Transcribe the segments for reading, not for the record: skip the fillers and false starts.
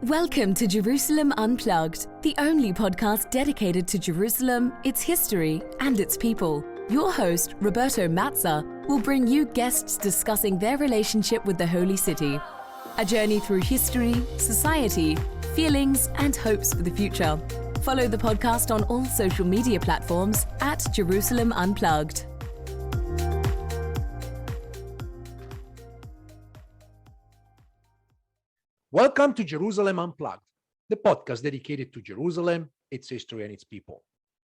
Welcome to Jerusalem Unplugged, the only podcast dedicated to Jerusalem, its history, and its people. Your host, Roberto Mazza, will bring you guests discussing their relationship with the Holy City. A journey through history, society, feelings, and hopes for the future. Follow the podcast on all social media platforms at Jerusalem Unplugged. Welcome to Jerusalem Unplugged, the podcast dedicated to Jerusalem, its history, and its people.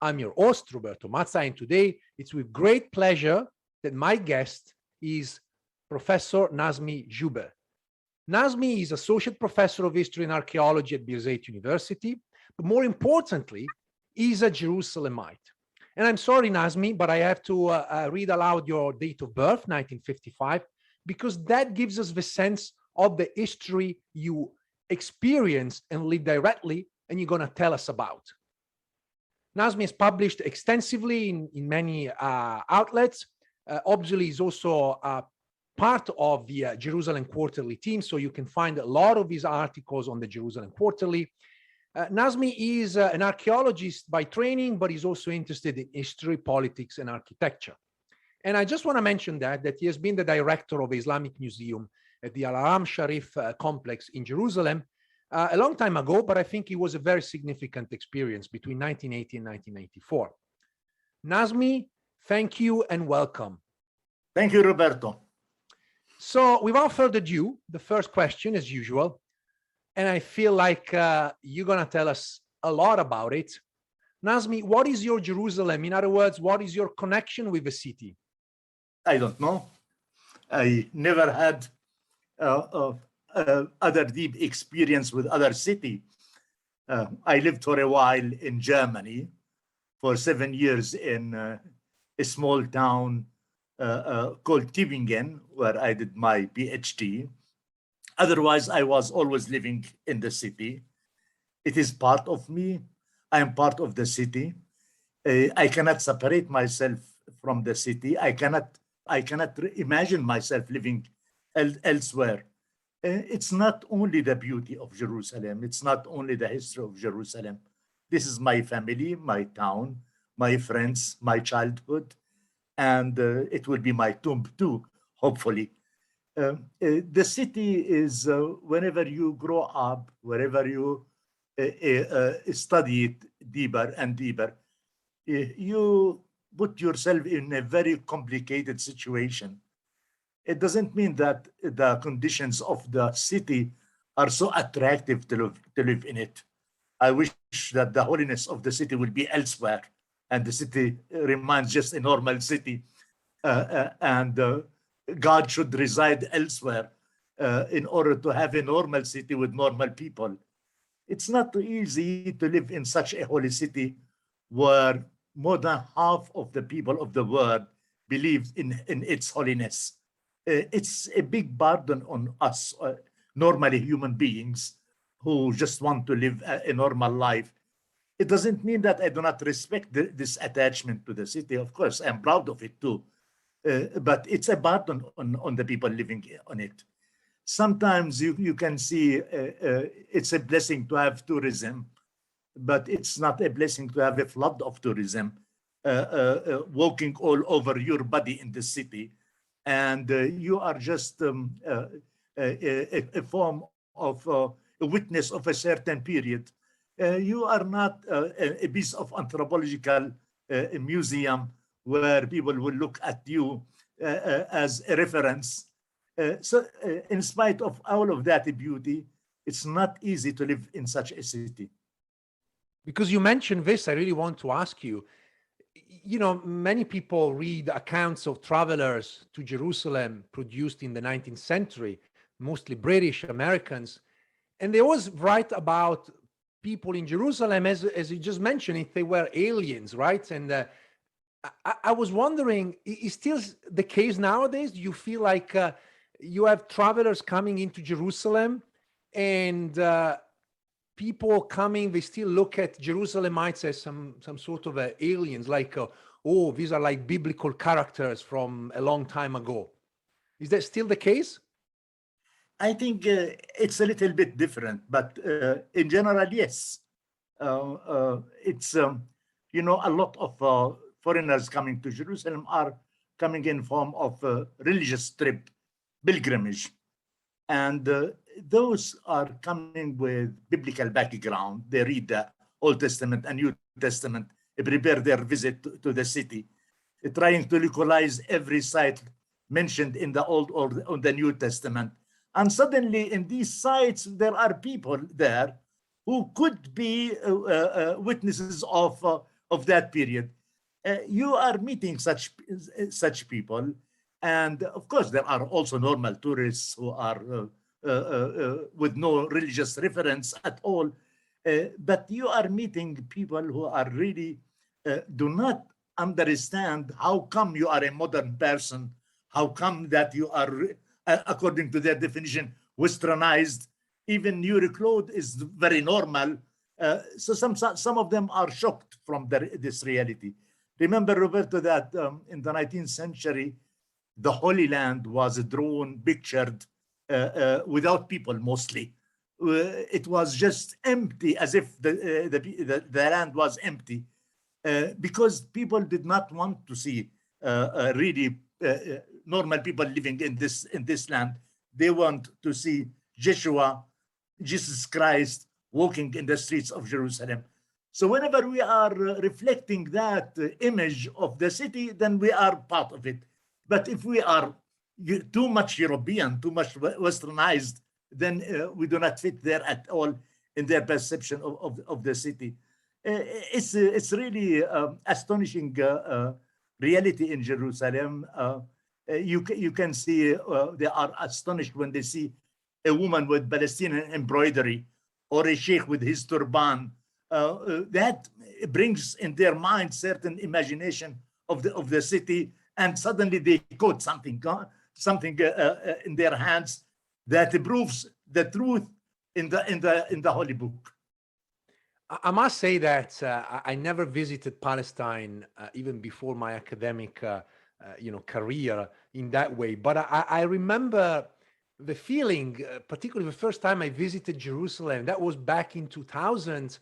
I'm your host, Roberto Mazza, and today it's with great pleasure that my guest is Professor Nazmi al Jubeh. Nazmi is Associate Professor of History and Archaeology at Birzeit University, but more importantly, he's a Jerusalemite. And I'm sorry, Nazmi, but I have to read aloud your date of birth, 1955, because that gives us the sense of the history you experienced and lived directly, and you're going to tell us about. Nazmi has published extensively in many outlets. Obviously, he's also part of the Jerusalem Quarterly team, so you can find a lot of his articles on the Jerusalem Quarterly. Nazmi is an archaeologist by training, but he's also interested in history, politics, and architecture. And I just want to mention that he has been the director of the Islamic Museum at the Al-Haram Sharif complex in Jerusalem a long time ago, but I think it was a very significant experience between 1980 and 1994. Nazmi, thank you and welcome. Thank you, Roberto. So without further ado, the first question as usual, and I feel like you're going to tell us a lot about it. Nazmi, what is your Jerusalem? In other words, what is your connection with the city? I don't know. I never had other deep experience with other city. I lived for a while in Germany for 7 years in a small town called Tübingen, where I did my PhD. Otherwise, I was always living in the city. It is part of me. I am part of the city. I cannot separate myself from the city. I cannot imagine myself living elsewhere. It's not only the beauty of Jerusalem. It's not only the history of Jerusalem. This is my family, my town, my friends, my childhood, and it will be my tomb too, hopefully. The city is, whenever you grow up, wherever you study it deeper and deeper, you put yourself in a very complicated situation. It doesn't mean that the conditions of the city are so attractive to live in it. I wish that the holiness of the city will be elsewhere, and the city remains just a normal city, and God should reside elsewhere in order to have a normal city with normal people. It's not easy to live in such a holy city where more than half of the people of the world believe in its holiness. It's a big burden on us, normally human beings who just want to live a normal life. It doesn't mean that I do not respect this attachment to the city. Of course, I'm proud of it too. But it's a burden on the people living on it. Sometimes you can see it's a blessing to have tourism, but it's not a blessing to have a flood of tourism walking all over your body in the city. And you are just a form of a witness of a certain period. You are not a piece of anthropological museum where people will look at you as a reference. So in spite of all of that beauty, it's not easy to live in such a city. Because you mentioned this, I really want to ask you, you know, many people read accounts of travelers to Jerusalem produced in the 19th century, mostly British Americans, and they always write about people in Jerusalem as you just mentioned, if they were aliens, right? And I was wondering, is still the case nowadays? Do you feel like you have travelers coming into Jerusalem and people coming, they still look at Jerusalemites as some sort of aliens, like, oh, these are like biblical characters from a long time ago. Is that still the case? I think it's a little bit different, but in general, yes. It's, you know, a lot of foreigners coming to Jerusalem are coming in form of religious trip, pilgrimage. And those are coming with biblical background. They read the Old Testament and New Testament, prepare their visit to the city, trying to localize every site mentioned in the Old or the New Testament. And suddenly in these sites, there are people there who could be witnesses of that period. You are meeting such people. And of course, there are also normal tourists who are with no religious reference at all. But you are meeting people who are really do not understand how come you are a modern person, how come that you are, according to their definition, westernized. Even your clothes is very normal. So some of them are shocked from this reality. Remember, Roberto, that in the 19th century, the Holy Land was drawn, pictured without people mostly. It was just empty, as if the land was empty, because people did not want to see really normal people living in this land. They want to see Joshua, Jesus Christ, walking in the streets of Jerusalem. So whenever we are reflecting that image of the city, then we are part of it. But if we are too much European, too much westernized, then we do not fit there at all in their perception of the city. It's really astonishing reality in Jerusalem. You can see they are astonished when they see a woman with Palestinian embroidery or a sheikh with his turban. That brings in their mind certain imagination of the city, and suddenly they quote something in their hands that proves the truth in the Holy Book. I must say that I never visited Palestine even before my academic career in that way. But I remember the feeling, particularly the first time I visited Jerusalem, that was back in 2000,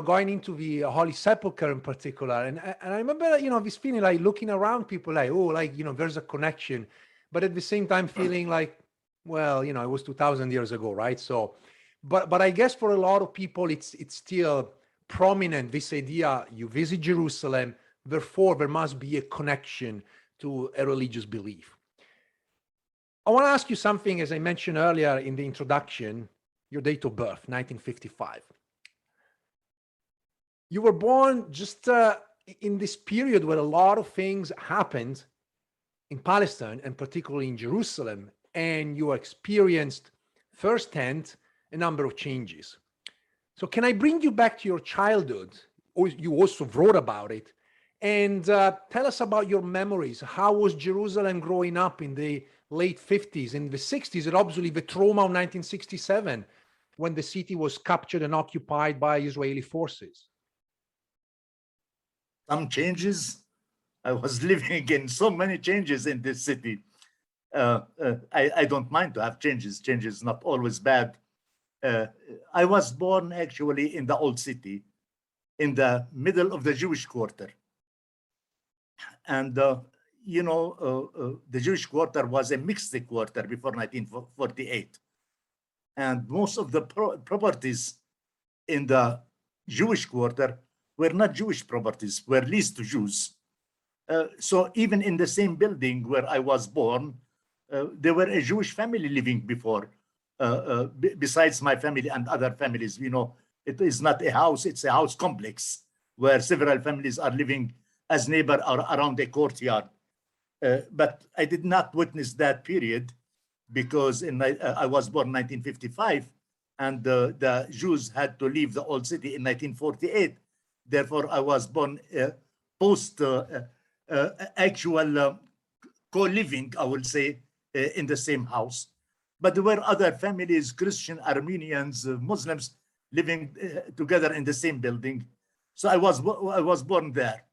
going into the Holy Sepulchre in particular. And I remember, this feeling like looking around people like, oh, like, there's a connection. But at the same time feeling like, well, it was 2000 years ago, right? So, but I guess for a lot of people, it's still prominent, this idea, you visit Jerusalem, therefore there must be a connection to a religious belief. I want to ask you something, as I mentioned earlier in the introduction, your date of birth, 1955. You were born just in this period where a lot of things happened in Palestine and particularly in Jerusalem, and you experienced firsthand a number of changes. So can I bring you back to your childhood? Or you also wrote about it, and tell us about your memories. How was Jerusalem growing up in the late 50s, in the 60s, and obviously the trauma of 1967, when the city was captured and occupied by Israeli forces? Some changes. I was living in so many changes in this city. I don't mind to have changes. Change is not always bad. I was born actually in the old city, in the middle of the Jewish quarter. And, the Jewish quarter was a mixed quarter before 1948. And most of the properties in the Jewish quarter were not Jewish properties, were leased to Jews. So even in the same building where I was born, there were a Jewish family living before, besides my family and other families. It is not a house, it's a house complex where several families are living as neighbor or around a courtyard. But I did not witness that period because I was born in 1955, and the Jews had to leave the old city in 1948. Therefore, I was born post actual co-living, I will say, in the same house. But there were other families, Christian, Armenians, Muslims, living together in the same building. So I was born there.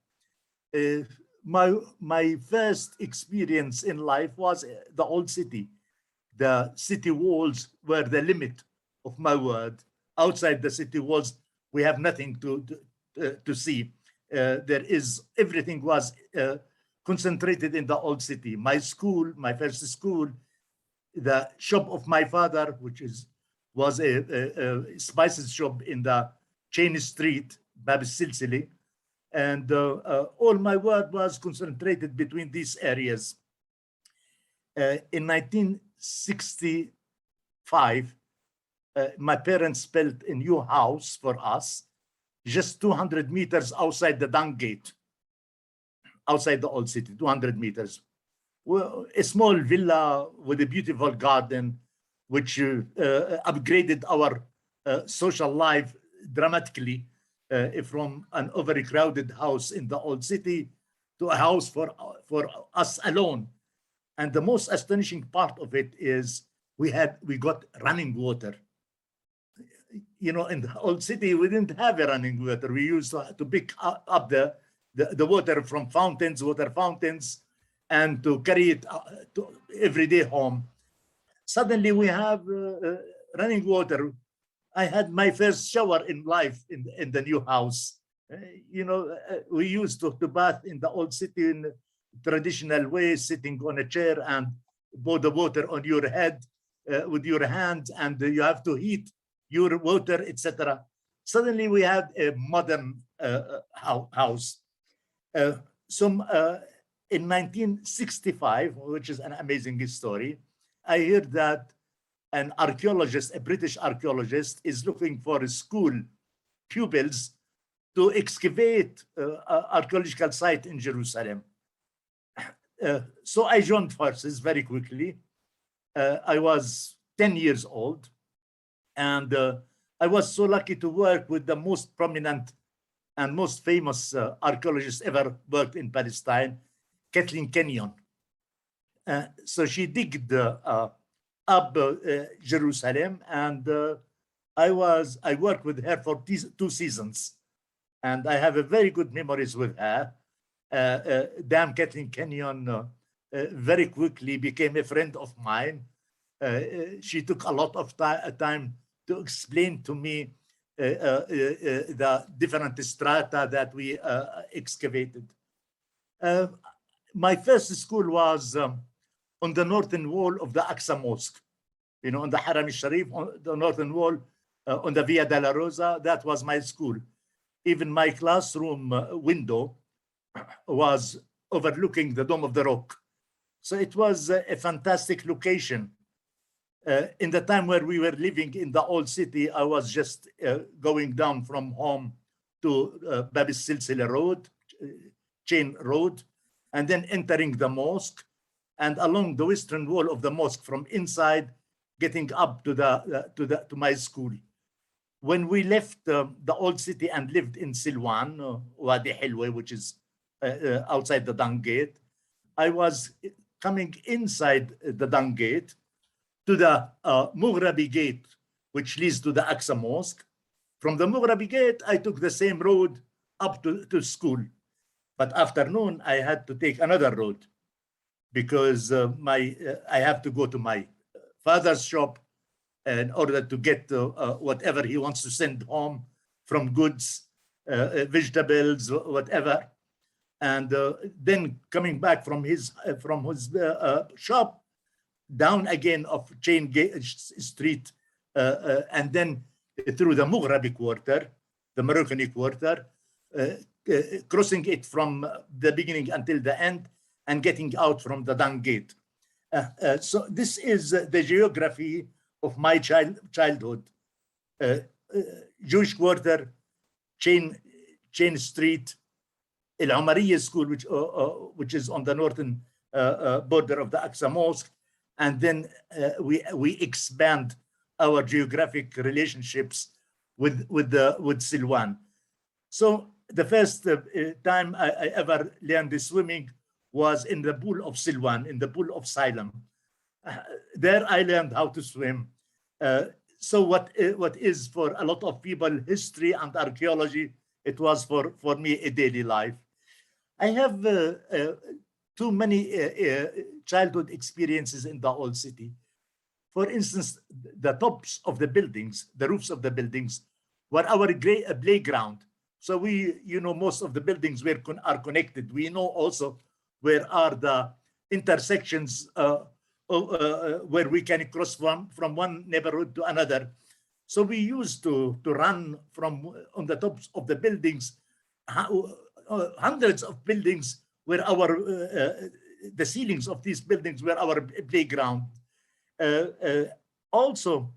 My first experience in life was the old city. the city walls were the limit of my world. Outside the city walls, we have nothing to see. Everything was concentrated in the old city. My school, my first school, the shop of my father, was a spices shop in the Chain Street, Bab Silsili, and all my work was concentrated between these areas. In 1965, my parents built a new house for us, just 200 meters outside the Dung Gate, outside the old city, 200 meters. Well, a small villa with a beautiful garden, which upgraded our social life dramatically from an overcrowded house in the old city to a house for us alone. And the most astonishing part of it is we got running water. You know, in the old city, we didn't have a running water. We used to pick up the water from water fountains, and to carry it to everyday home. Suddenly we have running water. I had my first shower in life in the new house. We used to bath in the old city in traditional way, sitting on a chair and pour the water on your head with your hand, and you have to heat your water, etc. Suddenly we had a modern house. In 1965, which is an amazing story, I heard that an archaeologist, a British archaeologist, is looking for school pupils to excavate archaeological site in Jerusalem. So I joined forces very quickly. I was 10 years old, and I was so lucky to work with the most prominent and most famous archaeologist ever worked in Palestine, Kathleen Kenyon. So she digged up Jerusalem, and I worked with her for 2 seasons, and I have a very good memories with her. Dame Kathleen Kenyon very quickly became a friend of mine. She took a lot of time to explain to me the different strata that we excavated. My first school was on the northern wall of the Aqsa Mosque, on the Haram al-Sharif, on the northern wall, on the Via della Rosa. That was my school. Even my classroom window was overlooking the Dome of the Rock. So it was a fantastic location. In the time where we were living in the old city, I was just going down from home to Bab Silsila Road, Chain Road, and then entering the mosque, and along the western wall of the mosque from inside, getting up to my school. When we left the old city and lived in Silwan, Wadi Hilwe, which is outside the Dung Gate, I was coming inside the Dung Gate to the Mughrabi Gate, which leads to the Aqsa Mosque. From the Mughrabi Gate, I took the same road up to school. But afternoon, I had to take another road because I have to go to my father's shop in order to get whatever he wants to send home from goods, vegetables, whatever. And then coming back from his shop, down again of Chain Street, and then through the Mughrabi quarter, the Moroccan quarter, crossing it from the beginning until the end, and getting out from the Dung Gate. So this is the geography of my childhood. Jewish quarter, Chain Street, El Umariya School, which is on the northern border of the Aqsa Mosque, and then we expand our geographic relationships with Silwan. So the first time I ever learned swimming was in the pool of Silwan, in the pool of Siloam. There I learned how to swim. So what is for a lot of people history and archaeology, it was for me a daily life. I have too many childhood experiences in the old city. For instance, the tops of the buildings, the roofs of the buildings were our playground. So we, most of the buildings are connected. We know also where are the intersections where we can cross from one neighborhood to another. So we used to run from on the tops of the buildings. Hundreds of buildings were the ceilings of these buildings were our playground. Also,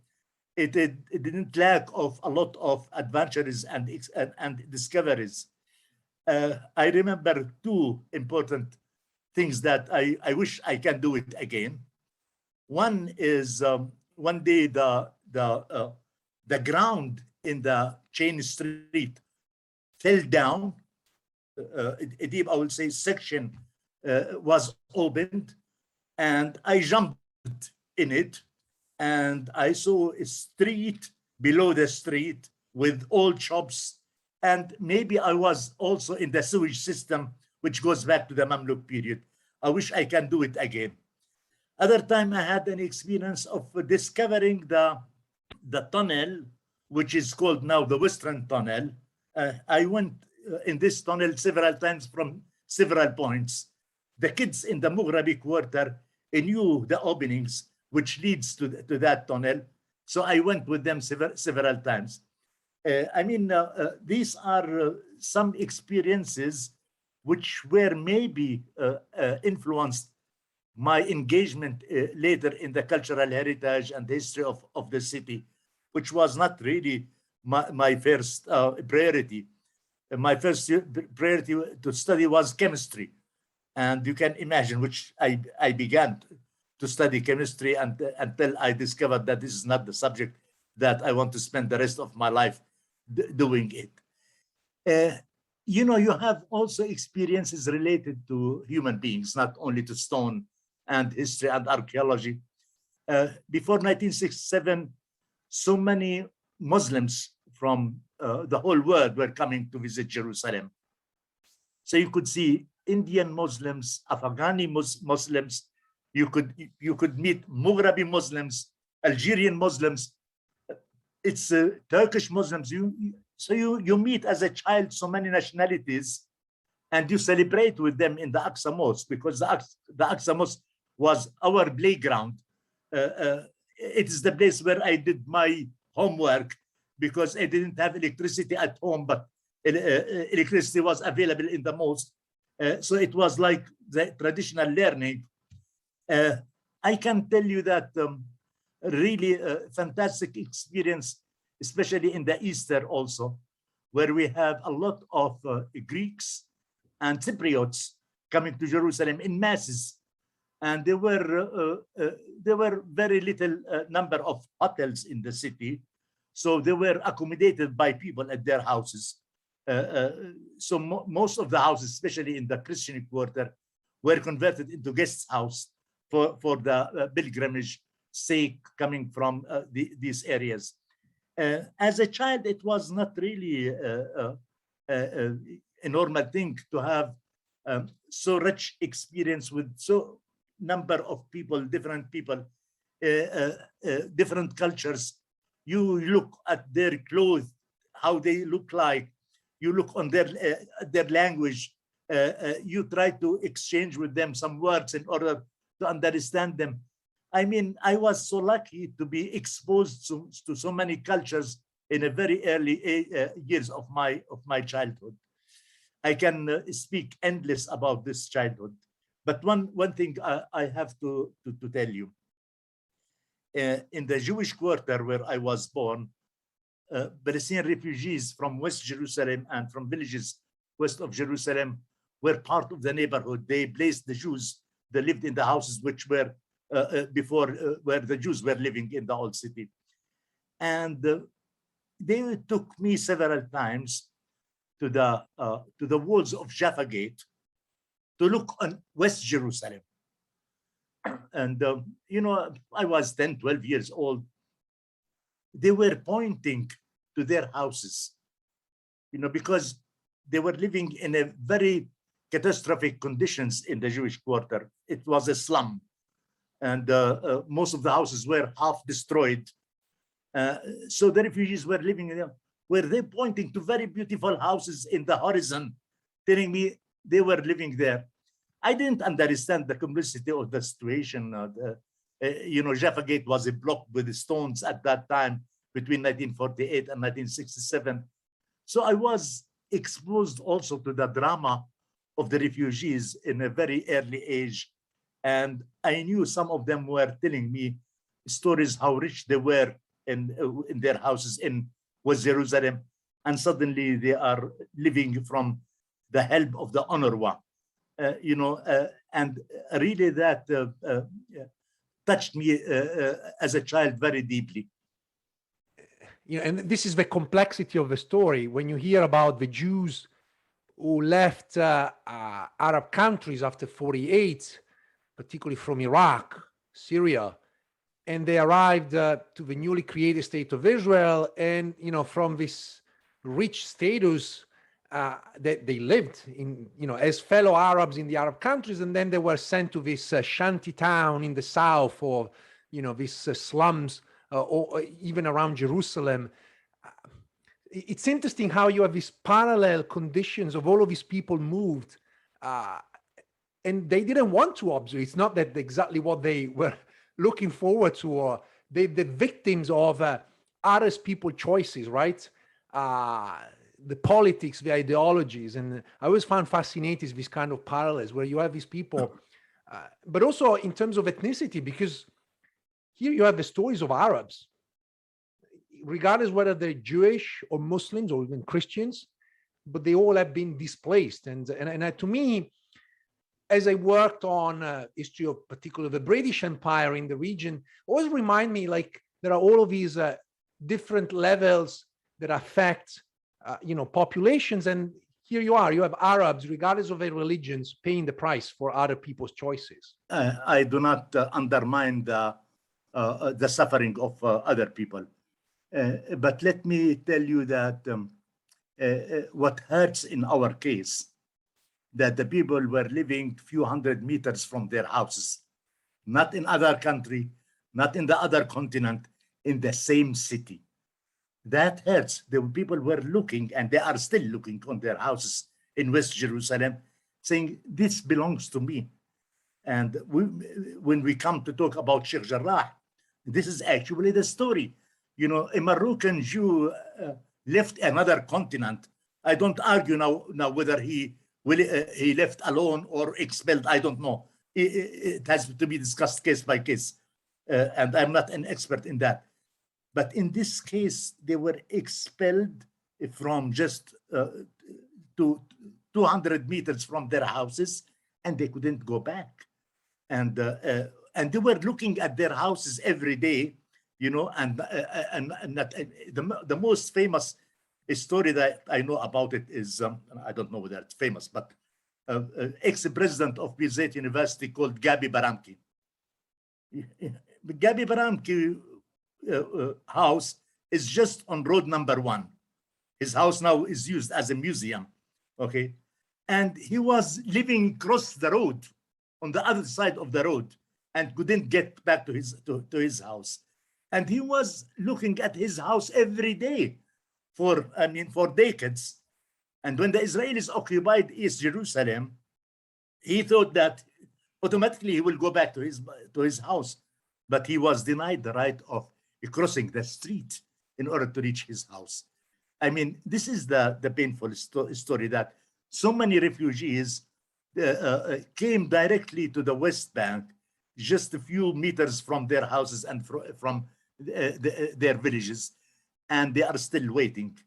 it didn't lack of a lot of adventures and discoveries. I remember two important things that I wish I can do it again. One is one day the ground in the chain street fell down. A deep, I will say, section was opened, and I jumped in it, and I saw a street below the street with old shops, and maybe I was also in the sewage system, which goes back to the Mamluk period. I wish I can do it again. Other time I had an experience of discovering the tunnel, which is called now the Western Tunnel. I went in this tunnel several times from several points. The kids in the Mughrabi quarter knew the openings which leads to that tunnel. So I went with them several times. These are some experiences which were maybe influenced my engagement later in the cultural heritage and the history of the city, which was not really my first priority. My first priority to study was chemistry. And you can imagine, which I began to study chemistry until I discovered that this is not the subject that I want to spend the rest of my life doing it. You have also experiences related to human beings, not only to stone and history and archaeology. Before 1967, so many Muslims from the whole world were coming to visit Jerusalem. So you could see Indian Muslims, Afghani Muslims, you could meet Mughrabi Muslims, Algerian Muslims, it's Turkish Muslims. So you meet as a child so many nationalities, and you celebrate with them in the Aqsa Mosque, because the Aqsa Mosque was our playground. It is the place where I did my homework, because I didn't have electricity at home, but electricity was available in the mosque. So it was like the traditional learning. I can tell you that really fantastic experience, especially in the Easter also, where we have a lot of Greeks and Cypriots coming to Jerusalem in masses. And there were very little number of hotels in the city. So they were accommodated by people at their houses. So most of the houses, especially in the Christian quarter, were converted into guest house for the pilgrimage sake coming from these areas. As a child, it was not really a normal thing to have so rich experience with so number of people, different people, different cultures. You look at their clothes, how they look like. You look on their language. You try to exchange with them some words in order to understand them. I mean, I was so lucky to be exposed to so many cultures in a very early years of my childhood. I can speak endless about this childhood, but one thing I have to tell you. In the Jewish quarter where I was born, Palestinian refugees from West Jerusalem and from villages west of Jerusalem were part of the neighborhood. They placed the Jews. They lived in the houses which were before where the Jews were living in the old city. And they took me several times to the walls of Jaffa Gate to look on West Jerusalem. And, I was 10, 12 years old. They were pointing to their houses, because they were living in a very catastrophic conditions in the Jewish quarter. It was a slum. and most of the houses were half destroyed. So the refugees were living in them. Were they pointing to very beautiful houses in the horizon, telling me they were living there? I didn't understand the complexity of the situation. Jaffa Gate was blocked with stones at that time between 1948 and 1967. So I was exposed also to the drama of the refugees in a very early age. And I knew some of them were telling me stories how rich they were in their houses in West Jerusalem. And suddenly they are living from the help of the UNRWA. And really that touched me as a child very deeply. And this is the complexity of the story. When you hear about the Jews who left Arab countries after 48, particularly from Iraq, Syria, and they arrived to the newly created state of Israel, and from this rich status that they lived in, as fellow Arabs in the Arab countries, and then they were sent to this shanty town in the south, or these slums, or even around Jerusalem. It's interesting how you have these parallel conditions of all of these people moved, and they didn't want to observe. It's not that exactly what they were looking forward to, or the victims of other people's choices, right? The politics, the ideologies. And I always found fascinating this kind of parallels where you have these people, but also in terms of ethnicity, because here you have the stories of Arabs, regardless whether they're Jewish or Muslims or even Christians, but they all have been displaced. And to me, as I worked on history of particularly the British Empire in the region, always remind me like there are all of these different levels that affect populations. And here you have Arabs, regardless of their religions, paying the price for other people's choices. I do not undermine the suffering of other people. But let me tell you that what hurts in our case, that the people were living a few hundred meters from their houses, not in other country, not in the other continent, in the same city. That hurts. The people were looking, and they are still looking on their houses in West Jerusalem, saying, this belongs to me. And when we come to talk about Sheik Jarrah, this is actually the story. A Moroccan Jew left another continent. I don't argue now whether he left alone or expelled. I don't know. It has to be discussed case by case. And I'm not an expert in that. But in this case, they were expelled from just 200 meters from their houses, and they couldn't go back. And they were looking at their houses every day, and the most famous story that I know about it is, I don't know whether it's famous, but ex-president of Bill Zayt University called Gabi Baramki. Gabi Baramki house is just on road number 1. His house now is used as a museum, okay? And he was living across the road, on the other side of the road, and couldn't get back to his house. And he was looking at his house every day for decades. And when the Israelis occupied East Jerusalem, he thought that automatically he will go back to his house. But he was denied the right of crossing the street in order to reach his house. I mean, this is the painful story, that so many refugees came directly to the West Bank, just a few meters from their houses and from their villages, and they are still waiting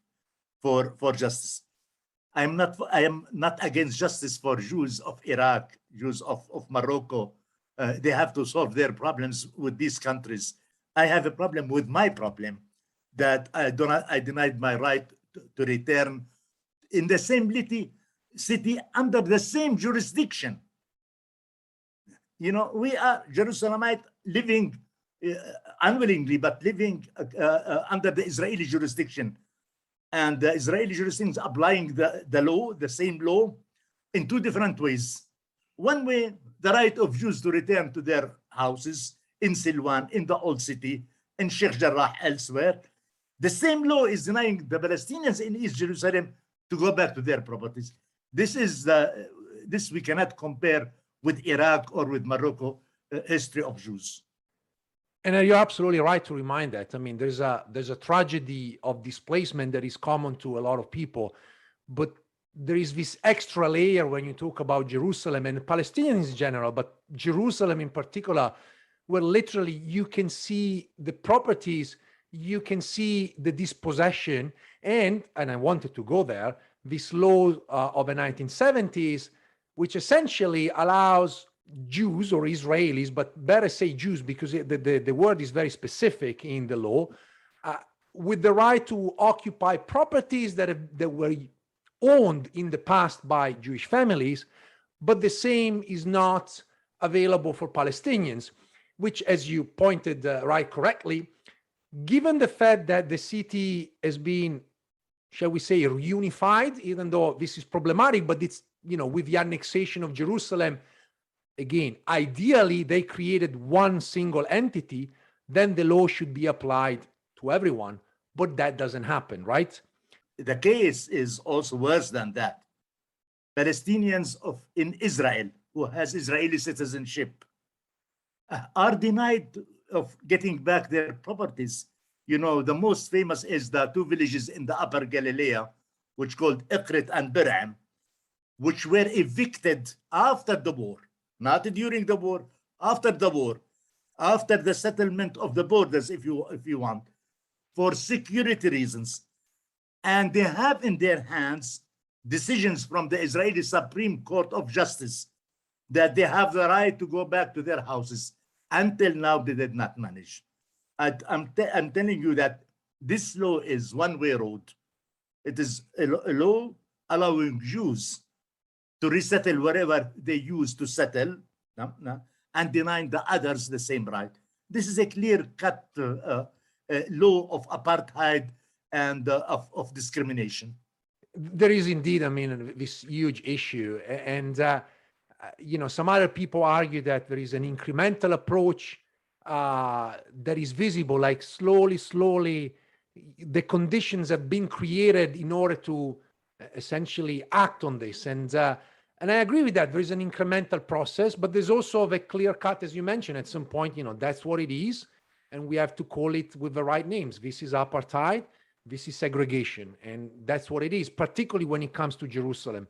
for justice. I am not against justice for Jews of Iraq, Jews of Morocco. They have to solve their problems with these countries. I have a problem with my problem, that I denied my right to return in the same city under the same jurisdiction. We are Jerusalemite living unwillingly, but living under the Israeli jurisdiction. And the Israeli jurisdiction is applying the law, the same law, in 2 different ways. One way, the right of Jews to return to their houses in Silwan, in the Old City, in Sheik Jarrah, elsewhere. The same law is denying the Palestinians in East Jerusalem to go back to their properties. This we cannot compare with Iraq or with Morocco history of Jews. And you're absolutely right to remind that. I mean, there's a tragedy of displacement that is common to a lot of people, but there is this extra layer when you talk about Jerusalem and Palestinians in general, but Jerusalem in particular, where literally you can see the properties, you can see the dispossession, and I wanted to go there, this law of the 1970s, which essentially allows Jews or Israelis, but better say Jews because the word is very specific in the law, with the right to occupy properties that were owned in the past by Jewish families, but the same is not available for Palestinians, which, as you pointed right correctly, given the fact that the city has been, shall we say, reunified, even though this is problematic, but it's, with the annexation of Jerusalem, again, ideally they created one single entity, then the law should be applied to everyone, but that doesn't happen, right? The case is also worse than that. Palestinians in Israel who has Israeli citizenship are denied of getting back their properties. The most famous is the two villages in the Upper Galilee, which called Ikrit and Bir'am, which were evicted after the war, not during the war, after the war, after the settlement of the borders, if you want, for security reasons. And they have in their hands decisions from the Israeli Supreme Court of Justice that they have the right to go back to their houses. Until now, they did not manage. I'm telling you that this law is one-way road. It is a law allowing Jews to resettle wherever they used to settle, and denying the others the same right. This is a clear-cut law of apartheid and of discrimination. There is indeed, this huge issue. And, some other people argue that there is an incremental approach that is visible, like slowly, the conditions have been created in order to essentially act on this. And I agree with that. There is an incremental process, but there's also a clear cut, as you mentioned, at some point, that's what it is. And we have to call it with the right names. This is apartheid. This is segregation. And that's what it is, particularly when it comes to Jerusalem.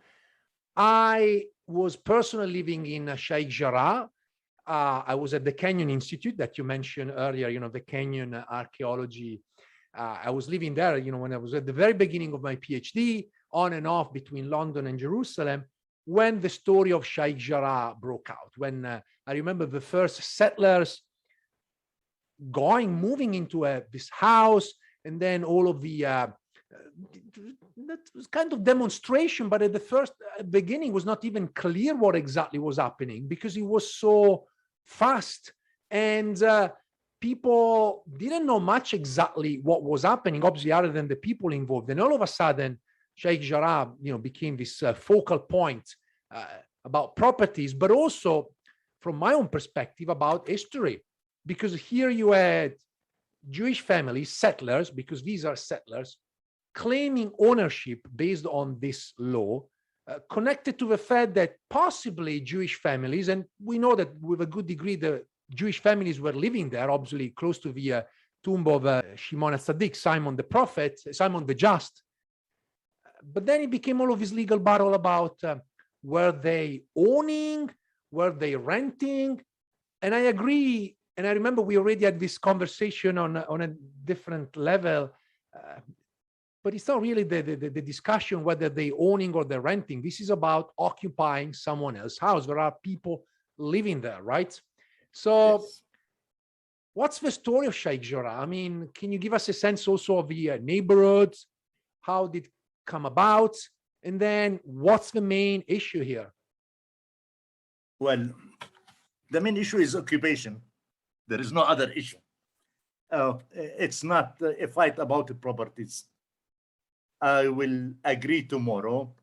I was personally living in Sheik Jarrah. I was at the Kenyon Institute that you mentioned earlier, the Kenyon archaeology. I was living there, when I was at the very beginning of my PhD, on and off between London and Jerusalem, when the story of Sheik Jarrah broke out. When I remember the first settlers moving into this house, and then all of the that was kind of demonstration, but at the first beginning was not even clear what exactly was happening because it was so fast, and people didn't know much exactly what was happening, obviously, other than the people involved. And all of a sudden, Sheik Jarrah, became this focal point about properties, but also, from my own perspective, about history, because here you had Jewish families, settlers, because these are settlers, claiming ownership based on this law, connected to the fact that possibly Jewish families, and we know that with a good degree the Jewish families were living there, obviously close to the tomb of Shimon HaTzadik, Simon the Prophet, Simon the Just. But then it became all of this legal battle about were they owning, were they renting? And I agree. And I remember we already had this conversation on a different level, but it's not really the discussion whether they're owning or they're renting. This is about occupying someone else's house. There are people living there, right? So yes. What's the story of Sheik Jarrah? Can you give us a sense also of the neighborhood? How did it come about? And then what's the main issue here? Well, the main issue is occupation. There is no other issue. It's not a fight about the properties. I will agree tomorrow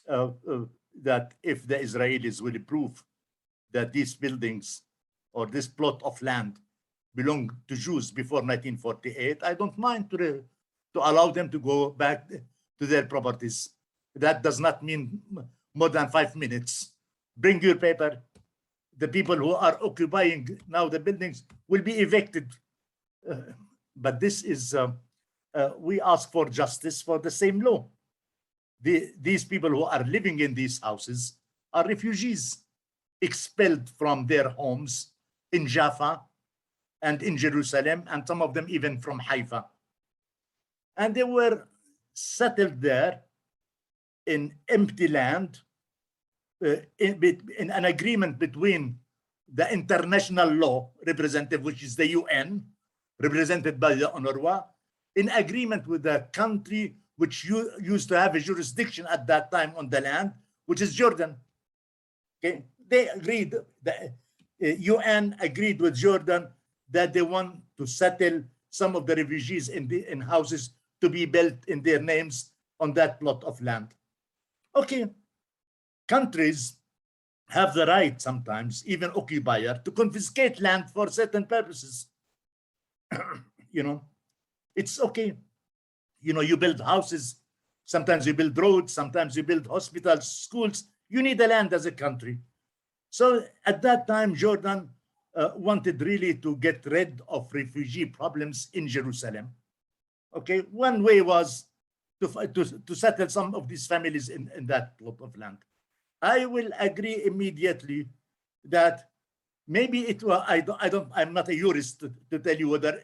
that if the Israelis will prove that these buildings or this plot of land belonged to Jews before 1948, I don't mind to allow them to go back to their properties. That does not mean more than 5 minutes. Bring your paper. The people who are occupying now the buildings will be evicted. But this is, we ask for justice for the same law. These people who are living in these houses are refugees expelled from their homes in Jaffa and in Jerusalem, and some of them even from Haifa. And they were settled there in empty land, in an agreement between the international law representative, which is the UN, represented by the UNRWA, in agreement with the country which used to have a jurisdiction at that time on the land, which is Jordan. Okay, they agreed, the UN agreed with Jordan that they want to settle some of the refugees in houses to be built in their names on that plot of land. Okay, countries have the right sometimes, even occupier, to confiscate land for certain purposes. You know, it's okay. You know, you build houses, sometimes you build roads, sometimes you build hospitals, schools. You need the land as a country. So at that time, Jordan wanted really to get rid of refugee problems in Jerusalem. Okay, one way was to settle some of these families in that plot of land. I will agree immediately that maybe it was, I'm not a jurist to tell you whether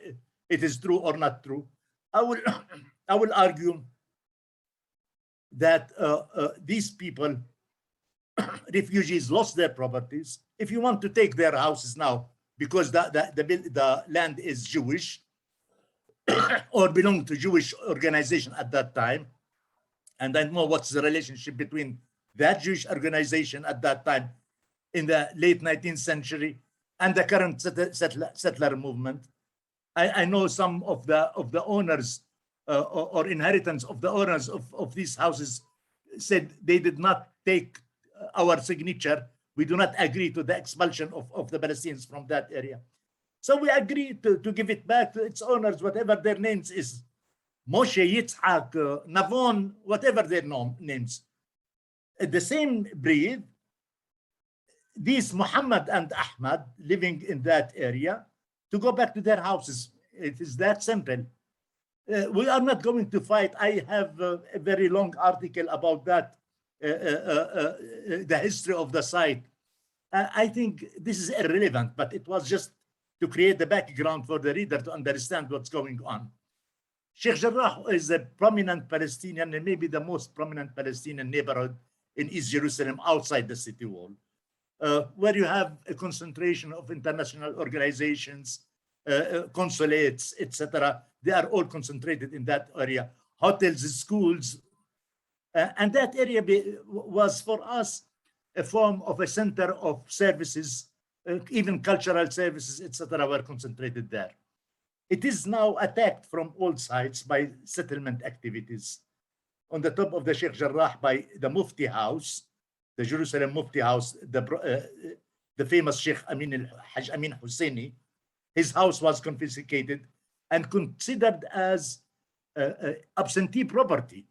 it is true or not true. I will argue that these people, refugees, lost their properties. If you want to take their houses now because the land is Jewish or belonged to Jewish organization at that time, and I don't know what's the relationship between that Jewish organization at that time in the late 19th century and the current settler movement. I know some of the owners or inheritance of the owners of these houses said they did not take our signature. We do not agree to the expulsion of the Palestinians from that area. So we agreed to give it back to its owners, whatever their names is. Moshe, Yitzhak, Navon, whatever their names. At the same breed, these Muhammad and Ahmad living in that area to go back to their houses. It is that simple. We are not going to fight. I have a very long article about that, the history of the site. I think this is irrelevant, but it was just to create the background for the reader to understand what's going on. Sheik Jarrah is a prominent Palestinian and maybe the most prominent Palestinian neighborhood in East Jerusalem outside the city wall, where you have a concentration of international organizations, consulates, etc. They are all concentrated in that area, hotels, schools. And that area was for us a form of a center of services, even cultural services, etc. were concentrated there. It is now attacked from all sides by settlement activities. On the top of the Sheik Jarrah by the Mufti House, the Jerusalem Mufti House, the famous Sheikh Haj Amin Husseini, his house was confiscated and considered as absentee property,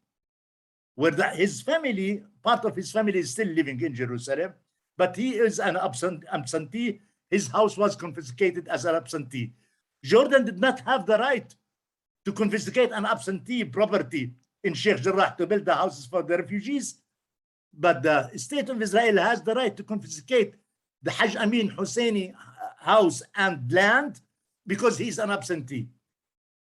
where his family, part of his family is still living in Jerusalem, but he is an absentee. His house was confiscated as an absentee. Jordan did not have the right to confiscate an absentee property in Sheikh Jarrah to build the houses for the refugees, but the state of Israel has the right to confiscate the Haj Amin Husseini house and land because he's an absentee.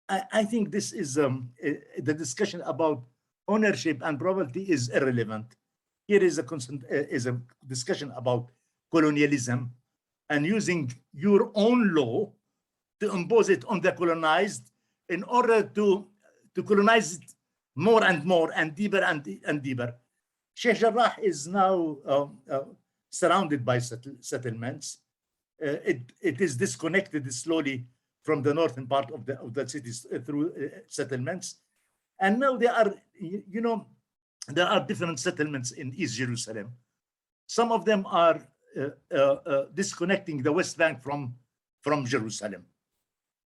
I think this is the discussion about ownership and property is irrelevant. Here is a discussion about colonialism and using your own law to impose it on the colonized in order to colonize it more and more and deeper and deeper. Sheikh Jarrah is now surrounded by settlements. It is disconnected slowly from the northern part of the cities through settlements. And now there are, there are different settlements in East Jerusalem. Some of them are disconnecting the West Bank from Jerusalem.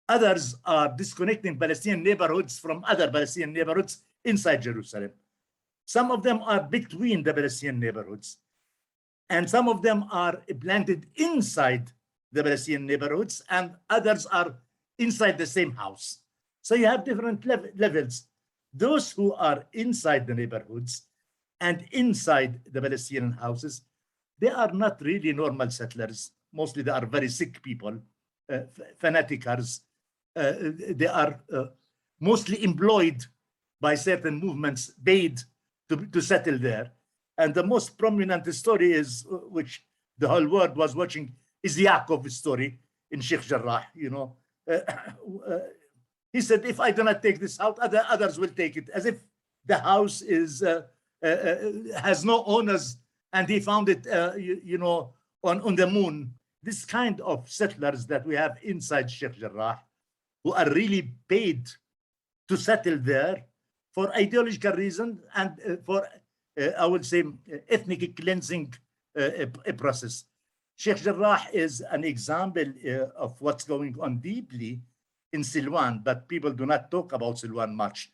Others are disconnecting Palestinian neighborhoods from other Palestinian neighborhoods inside Jerusalem. Some of them are between the Palestinian neighborhoods, and some of them are planted inside the Palestinian neighborhoods, and others are inside the same house. So you have different levels. Those who are inside the neighborhoods and inside the Palestinian houses, they are not really normal settlers. Mostly they are very sick people, fanaticals. They are mostly employed by certain movements, paid to settle there. And the most prominent story is, which the whole world was watching, is the Yaakov story in Sheik Jarrah. He said, if I do not take this out, others will take it, as if the house is has no owners, and he found it, on the moon. This kind of settlers that we have inside Sheik Jarrah, who are really paid to settle there for ideological reasons and for, I would say, ethnic cleansing process. Sheik Jarrah is an example of what's going on deeply in Silwan, but people do not talk about Silwan much,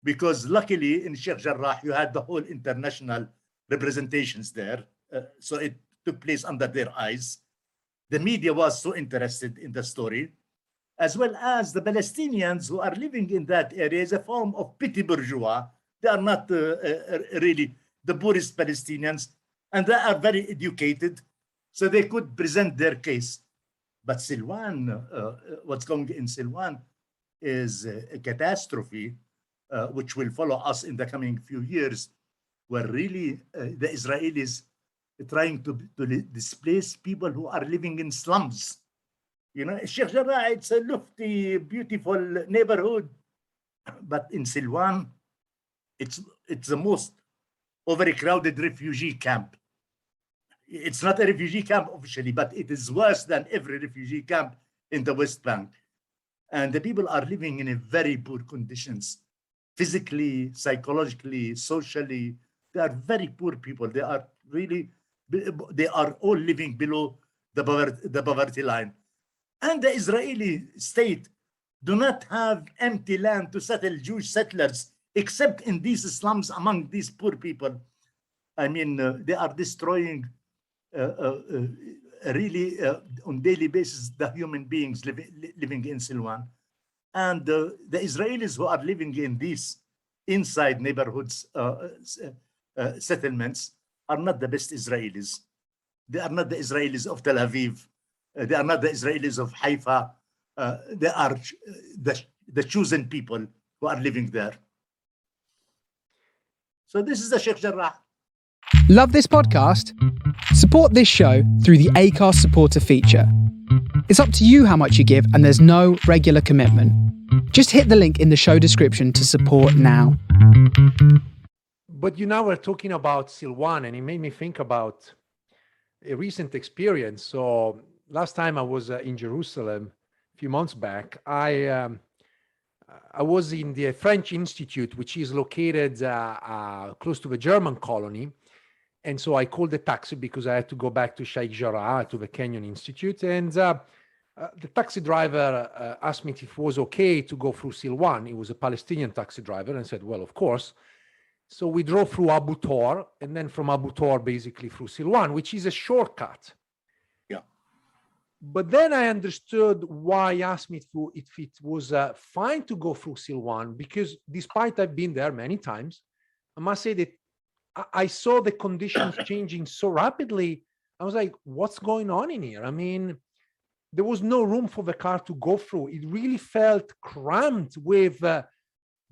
because luckily in Sheik Jarrah you had the whole international representations there, so it took place under their eyes. The media was so interested in the story, as well as the Palestinians who are living in that area is a form of petit bourgeois. They are not really the poorest Palestinians, and they are very educated, so they could present their case. But Silwan, what's going in Silwan is a catastrophe, which will follow us in the coming few years, where really the Israelis are trying to displace people who are living in slums. Sheik Jarrah, it's a lofty, beautiful neighborhood, but in Silwan, it's the most overcrowded refugee camp. It's not a refugee camp officially, but it is worse than every refugee camp in the West Bank. And the people are living in a very poor conditions, physically, psychologically, socially. They are very poor people. They are all living below the poverty line. And the Israeli state do not have empty land to settle Jewish settlers, except in these slums among these poor people. I mean, they are destroying really on daily basis the human beings living in Silwan. And the Israelis who are living in these inside neighborhoods, settlements, are not the best Israelis. They are not the Israelis of Tel Aviv. They are not the Israelis of Haifa. They are the chosen people who are living there. So this is the Sheik Jarrah. Love this podcast? Support this show through the Acast supporter feature. It's up to you how much you give, and there's no regular commitment. Just hit the link in the show description to support now. But we're talking about Silwan, and it made me think about a recent experience. So last time I was in Jerusalem a few months back, I was in the French Institute, which is located close to the German colony. And so I called a taxi because I had to go back to Sheik Jarrah, to the Kenyon Institute. And the taxi driver asked me if it was okay to go through Silwan. He was a Palestinian taxi driver, and I said, well, of course. So we drove through Abu Tor, and then from Abu Tor basically through Silwan, which is a shortcut. Yeah. But then I understood why he asked me if it was fine to go through Silwan, because despite I've been there many times, I must say that I saw the conditions changing so rapidly. I was like, what's going on in here? I mean, there was no room for the car to go through. It really felt cramped with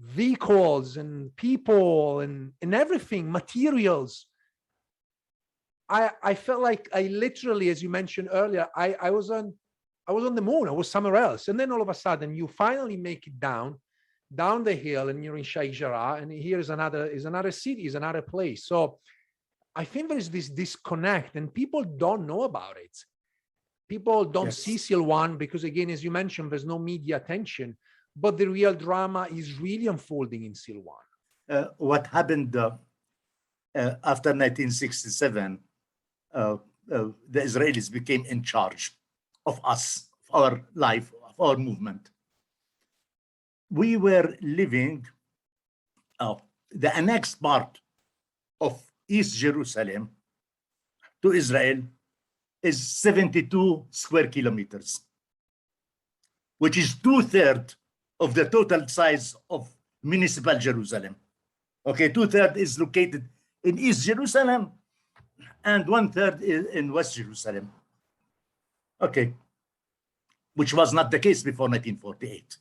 vehicles and people and everything, materials. I felt like I literally, as you mentioned earlier, I was on the moon. I was somewhere else. And then all of a sudden you finally make it down the hill, and you're in Sheik Jarrah, and here is another city, is another place. So I think there's this disconnect, and people don't know about it. People don't see Silwan because, again, as you mentioned, there's no media attention, but the real drama is really unfolding in Silwan. What happened after 1967, the Israelis became in charge of us, of our life, of our movement. We were living, the annexed part of East Jerusalem to Israel is 72 square kilometers, which is 2/3 of the total size of municipal Jerusalem. Okay, 2/3 is located in East Jerusalem and 1/3 is in West Jerusalem. Okay, which was not the case before 1948.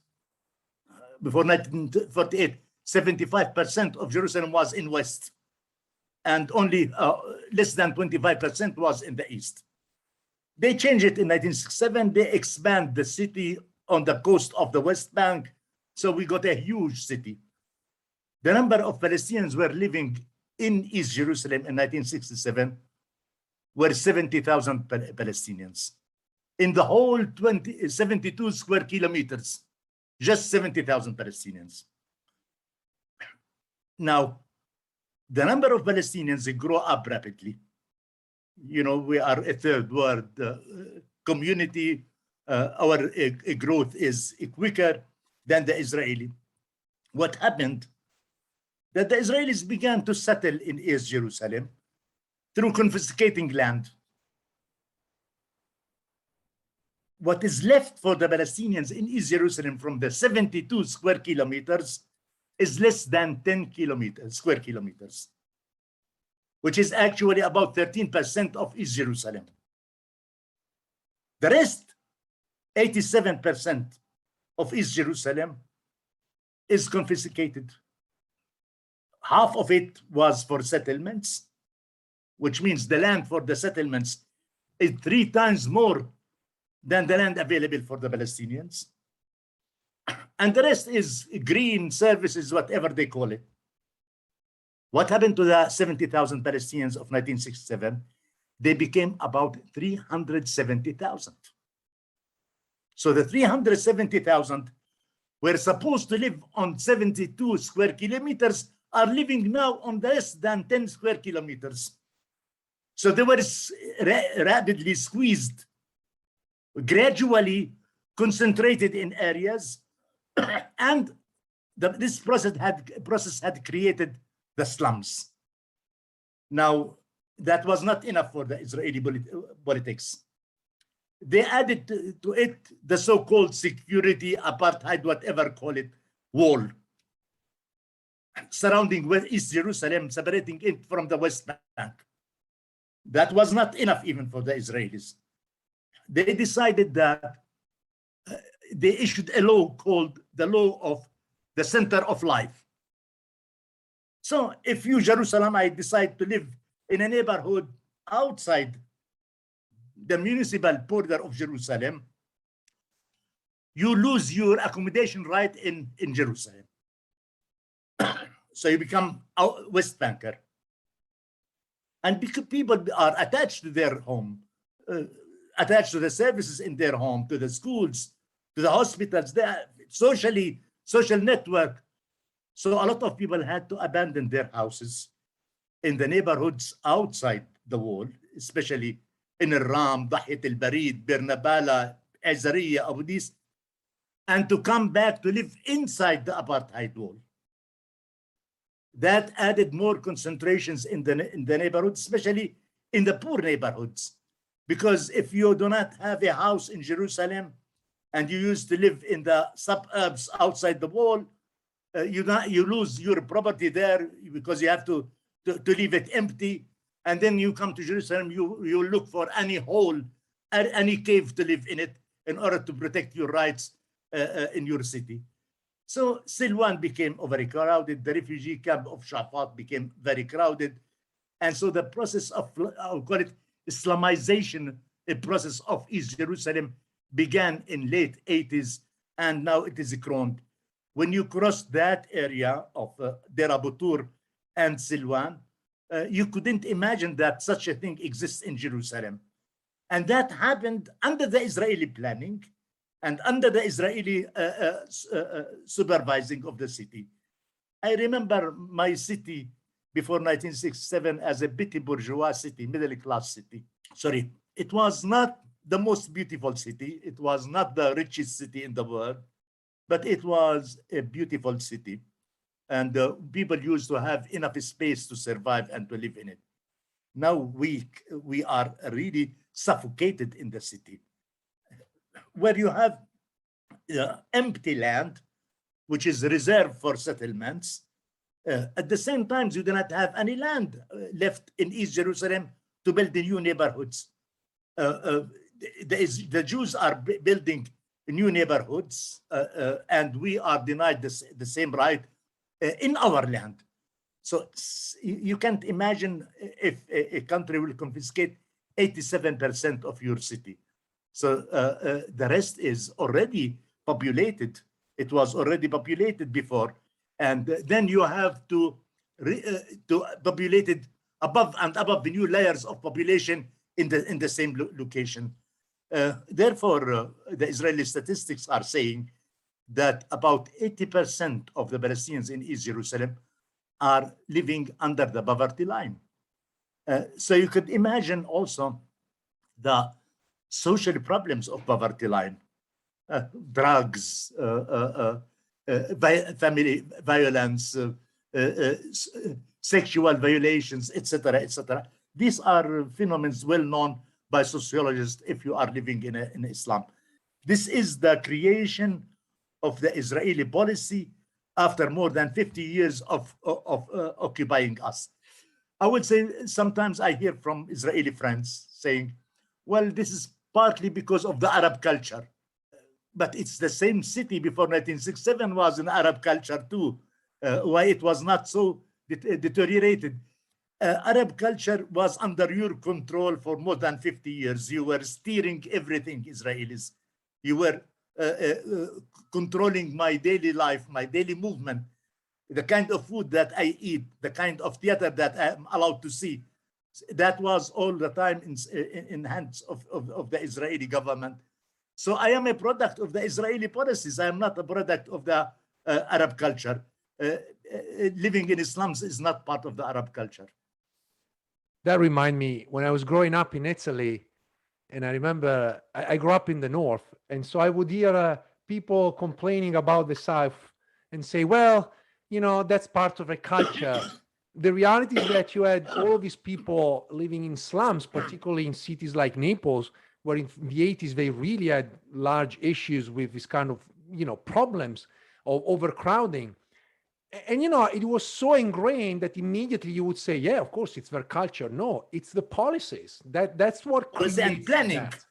Before 1948, 75% of Jerusalem was in West, and only less than 25% was in the East. They changed it in 1967. They expand the city on the coast of the West Bank, so we got a huge city. The number of Palestinians were living in East Jerusalem in 1967 were 70,000 Palestinians. In the whole 72 square kilometers, just 70,000 Palestinians. Now, the number of Palestinians grow up rapidly. You know, we are a third world community. Our growth is quicker than the Israeli. What happened? That the Israelis began to settle in East Jerusalem through confiscating land. What is left for the Palestinians in East Jerusalem from the 72 square kilometers is less than 10 square kilometers, which is actually about 13% of East Jerusalem. The rest, 87% of East Jerusalem, is confiscated. Half of it was for settlements, which means the land for the settlements is 3 times more than the land available for the Palestinians. And the rest is green services, whatever they call it. What happened to the 70,000 Palestinians of 1967? They became about 370,000. So the 370,000 were supposed to live on 72 square kilometers are living now on less than 10 square kilometers. So they were rapidly squeezed, gradually concentrated in areas, and this process had created the slums. Now, that was not enough for the Israeli politics. They added to it the so-called security, apartheid, whatever call it, wall surrounding East Jerusalem, separating it from the West Bank. That was not enough even for the Israelis. They decided that they issued a law called the law of the center of life. So if you Jerusalemite decide to live in a neighborhood outside the municipal border of Jerusalem, you lose your accommodation right in Jerusalem. So you become a West Banker. And because people are attached to their home, attached to the services in their home, to the schools, to the hospitals, the social network. So a lot of people had to abandon their houses in the neighborhoods outside the wall, especially in Al-Ram, Dahit al-Barid, Bernabala, Azariya, Abu Dis, and to come back to live inside the apartheid wall. That added more concentrations in the neighborhoods, especially in the poor neighborhoods. Because if you do not have a house in Jerusalem and you used to live in the suburbs outside the wall, you lose your property there because you have to leave it empty. And then you come to Jerusalem, you look for any hole, any cave to live in it in order to protect your rights in your city. So Silwan became very crowded. The refugee camp of Shafat became very crowded. And so the process of, I'll call it Islamization, a process of East Jerusalem began in late 80s, and now it is grown. When you cross that area of Deir Abu-Tur and Silwan, you couldn't imagine that such a thing exists in Jerusalem. And that happened under the Israeli planning and under the Israeli supervising of the city. I remember my city before 1967 as a petty bourgeois city, middle class city. sorry, it was not the most beautiful city. It was not the richest city in the world, but it was a beautiful city. And people used to have enough space to survive and to live in it. Now we are really suffocated in the city, where you have empty land, which is reserved for settlements. At the same time, you do not have any land left in East Jerusalem to build the new neighborhoods. The Jews are building new neighborhoods, and we are denied the same right in our land. So you can't imagine if a country will confiscate 87% of your city. So the rest is already populated. It was already populated before. And then you have to populate it above and above the new layers of population in the same location. Therefore, the Israeli statistics are saying that about 80% of the Palestinians in East Jerusalem are living under the poverty line. So you could imagine also the social problems of poverty line, drugs, family violence, sexual violations, etc., etc. These are phenomena well known by sociologists if you are living in Islam. This is the creation of the Israeli policy after more than 50 years of occupying us. I would say sometimes I hear from Israeli friends saying, well, this is partly because of the Arab culture. But it's the same city before 1967 was an Arab culture too. Why it was not so deteriorated? Arab culture was under your control for more than 50 years. You were steering everything, Israelis. You were controlling my daily life, my daily movement, the kind of food that I eat, the kind of theater that I'm allowed to see. That was all the time in hands of the Israeli government. So I am a product of the Israeli policies. I am not a product of the Arab culture. Living in Islam is not part of the Arab culture. That reminds me, when I was growing up in Italy, and I remember I grew up in the north, and so I would hear people complaining about the south and say, well, you know, that's part of a culture. The reality is that you had all of these people living in slums, particularly in cities like Naples, where in the 80s they really had large issues with this kind of, you know, problems of overcrowding. And, you know, it was so ingrained that immediately you would say, yeah, of course, it's their culture. No, it's the policies. That's what creates and planning. That.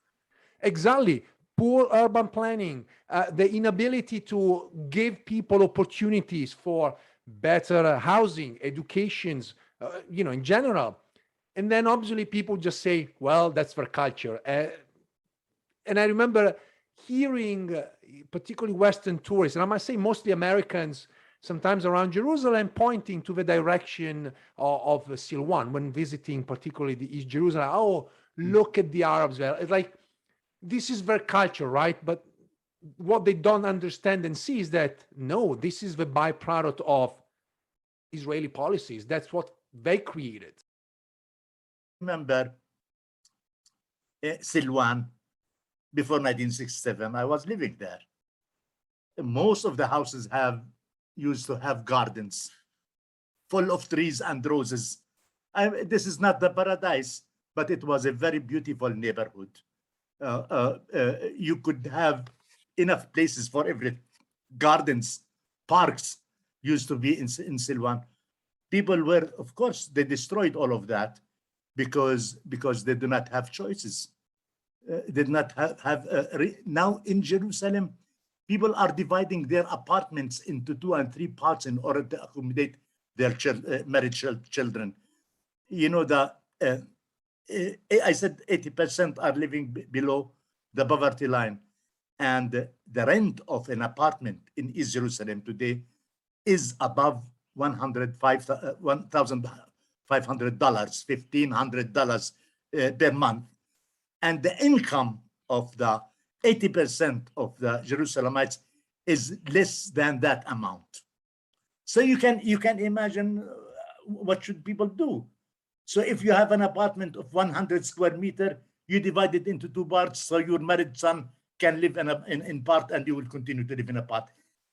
Exactly. Poor urban planning, the inability to give people opportunities for better housing, educations, you know, in general. And then obviously people just say, well, that's their culture. And I remember hearing particularly Western tourists, and I must say mostly Americans, sometimes around Jerusalem, pointing to the direction of Silwan when visiting particularly the East Jerusalem. Oh, look at the Arabs there. It's like, this is their culture, right? But what they don't understand and see is that, no, this is the byproduct of Israeli policies. That's what they created. Remember Silwan, before 1967, I was living there. Most of the houses used to have gardens full of trees and roses. This is not the paradise, but it was a very beautiful neighborhood. You could have enough places for every gardens, parks used to be in Silwan. People were, of course, they destroyed all of that because they do not have choices. Did not have now in Jerusalem, people are dividing their apartments into 2 and 3 parts in order to accommodate their married children. You know, I said 80% are living below the poverty line, and the rent of an apartment in East Jerusalem today is above $1,500, $1,500 per month. And the income of the 80% of the Jerusalemites is less than that amount. So you can imagine what should people do. So if you have an apartment of 100 square meter, you divide it into two parts so your married son can live in part and you will continue to live in a part.